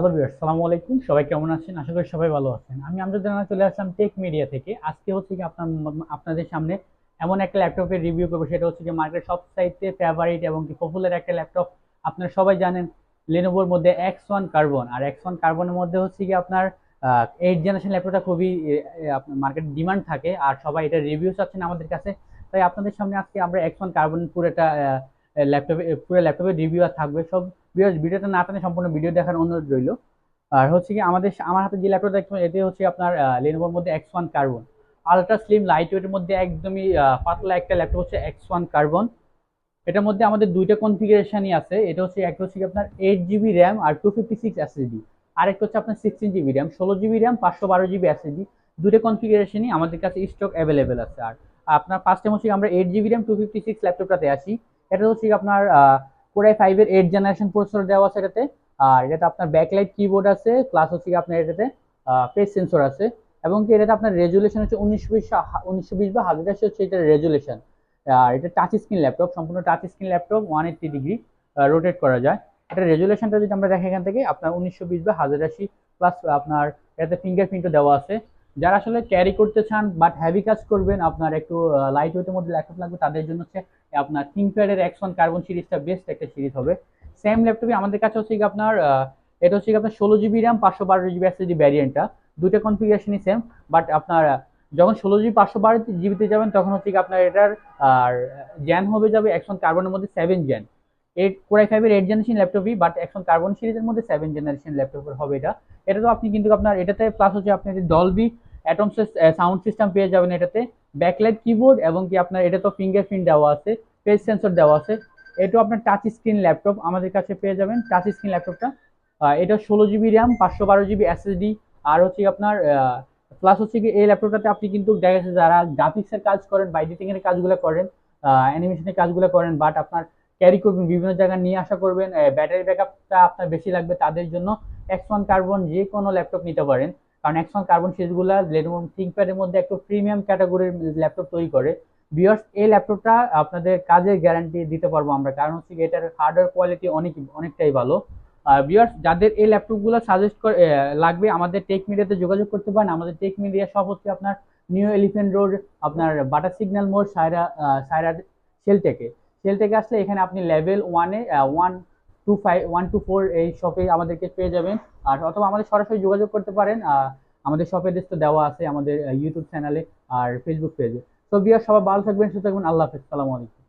Hello viewers, আসসালামু আলাইকুম। সবাই কেমন আছেন? আশা করি সবাই ভালো আছেন। আমি আমজাদ রানা চলে আসলাম টেক মিডিয়া থেকে। আজকে হচ্ছে কি আপনাদের সামনে এমন একটা ল্যাপটপের রিভিউ করব, সেটা হচ্ছে কি মার্কেটের সবচাইতে ফেভারিট এবং কি পপুলার একটা ল্যাপটপ। আপনারা সবাই জানেন Lenovoর মধ্যে X1 কার্বন, আর X1 কার্বনের মধ্যে হচ্ছে কি আপনার 8 জেনারেশন ল্যাপটপটা খুবই আপনার মার্কেট ডিমান্ড থাকে, আর সবাই এটা রিভিউ চাচ্ছেন আমাদের কাছে। তাই আপনাদের সামনে আজকে আমরা X1 কার্বন পুরোটা ল্যাপটপের রিভিউ আর থাকবে সব। ভিডিওটা না টানে সম্পূর্ণ ভিডিও দেখার অনুরোধ রইল। আর হচ্ছে কি আমার হাতে যে ল্যাপটপ দেখছেন এতে হচ্ছে আপনার Lenovoর মধ্যে X1 carbon ultra slim light ওয়েটের মধ্যে একদমই পাতলা একটা ল্যাপটপ হচ্ছে X1 কার্বন। এটার মধ্যে আমাদের দুইটা কনফিগারেশনই আছে। এটা হচ্ছে একটা হচ্ছে কি আপনার 8 জিবি র্যাম আর 256 এসএসডি, আর একটা হচ্ছে আপনার 16 GB RAM, 16 GB RAM, 512 GB SSD. দুটো কনফিগারেশনই আমাদের কাছে স্টক অ্যাভেলেবেল আছে। আর আপনার ফার্স্ট টাইম হচ্ছে আমরা 8 জিবি র্যাম 256 ল্যাপটপটাতে আসি। এটা হচ্ছে কি আপনার কোরাই 5 এর 8 জেনারেশন প্রসেসর দেওয়া আছে এটাতে। আর এটাতে আপনার ব্যাকলাইট কিবোর্ড আছে, প্লাস হচ্ছে কি আপনার এটাতে পেজ সেন্সর আছে, এবং কি এটাতে আপনার রেজুলেশন হচ্ছে 1920 বা 1080 হচ্ছে এটার রেজুলেশন। আর এটা টাচ স্ক্রিন ল্যাপটপ, সম্পূর্ণ touch screen laptop, 180 degree rotate করা যায়। এটা রেজুলেশনটা যদি আমরা দেখি এখান থেকে আপনার 1920 বা 1080, প্লাস আপনার এটাতে ফিঙ্গারপ্রিন্টও দেওয়া আছে। যারা আসলে ক্যারি করতে চান বাট হেভি কাজ করবেন, আপনার একটু লাইট ওয়েটের মধ্যে ল্যাপটপ লাগবে, তাদের জন্য হচ্ছে আপনার থিংকপ্যাডের X1 কার্বন সিরিজটা বেস্ট একটা সিরিজ হবে। সেম ল্যাপটপে আমাদের কাছে হচ্ছে কি আপনার এটা হচ্ছে কি আপনার 16 জিবি র্যাম 512 জিবি এসএসডি ভ্যারিয়েন্টটা। দুটো কনফিগারেশনই সেম, বাট আপনার যখন 16 জিবি 512 জিবিতে যাবেন তখন হচ্ছে কি আপনার এটার আর জ্যান হবে যাবে X1 কার্বনের মধ্যে 7 জেন। কোরাই 5 এর 8 জেনারেশন ল্যাপটপই, বাট X1 কার্বন সিরিজের মধ্যে 7 জেনারেশন ল্যাপটপের হবে এটা। এটা তো আপনি কিন্তু আপনার এটাতে প্লাস হচ্ছে আপনি ডলবি অ্যাটমস সাউন্ড সিস্টেম পেয়ে যাবেন এটাতে, ব্যাকলাইট কিবোর্ড, এবং কি আপনার এটা তো ফিঙ্গারপ্রিন্ট দেওয়া আছে, পেজ সেন্সর দেওয়া আছে। এটাও আপনার টাচ স্ক্রিন ল্যাপটপ আমাদের কাছে পেয়ে যাবেন, টাচ স্ক্রিন ল্যাপটপটা। এটা 16 জিবি র্যাম 512 জিবি এসএসডি। আর হচ্ছে আপনার প্লাস হচ্ছে কি এই ল্যাপটপটাতে আপনি কিন্তু দেখা যাচ্ছে যারা গ্রাফিক্সের কাজ করেন বা এডিটিং এর কাজগুলো করেন, অ্যানিমেশনের কাজগুলো করেন, বাট আপনার ক্যারি করবেন বিভিন্ন জায়গায় নিয়ে আসা করবেন, ব্যাটারি ব্যাকআপটা আপনার বেশি লাগবে, তাদের জন্য X1 কার্বন যে কোনো ল্যাপটপ নিতে পারেন। কারণ X1 কার্বন সিরিজগুলো Lenovo থিংকপ্যাডের মধ্যে একটু প্রিমিয়াম ক্যাটাগরির ল্যাপটপ তৈরি করে। ভিউয়ার্স, এই ল্যাপটপটা আপনাদের কাজের গ্যারান্টি দিতে পারবো আমরা, কারণ হচ্ছে এটার হার্ডওয়্যার কোয়ালিটি অনেকটাই ভালো। ভিউয়ার্স, যাদের এই ল্যাপটপগুলো সাজেস্ট করে লাগবে, আমাদের টেক মিডিয়াতে যোগাযোগ করতে পারেন। আমাদের টেক মিডিয়া সব হচ্ছে আপনার নিউ এলিফ্যান্ট রোড, আপনার বাটার সিগন্যাল মোড়, সায়রা সেলটেকে। সেলটেকে আসলে এখানে আপনি লেভেল 1-এ 125 124 এই শপে আমাদেরকে পেয়ে যাবেন। আর অথবা আমাদের সরাসরি যোগাযোগ করতে পারেন, আমাদের শপের লিস্ট দেওয়া আছে আমাদের ইউটিউব চ্যানেলে আর ফেসবুক পেজে। তো ভিউয়ার্স, সবাই ভালো থাকবেন, সুস্থ থাকবেন। আল্লাহ হাফেজ, সালামু আলাইকুম।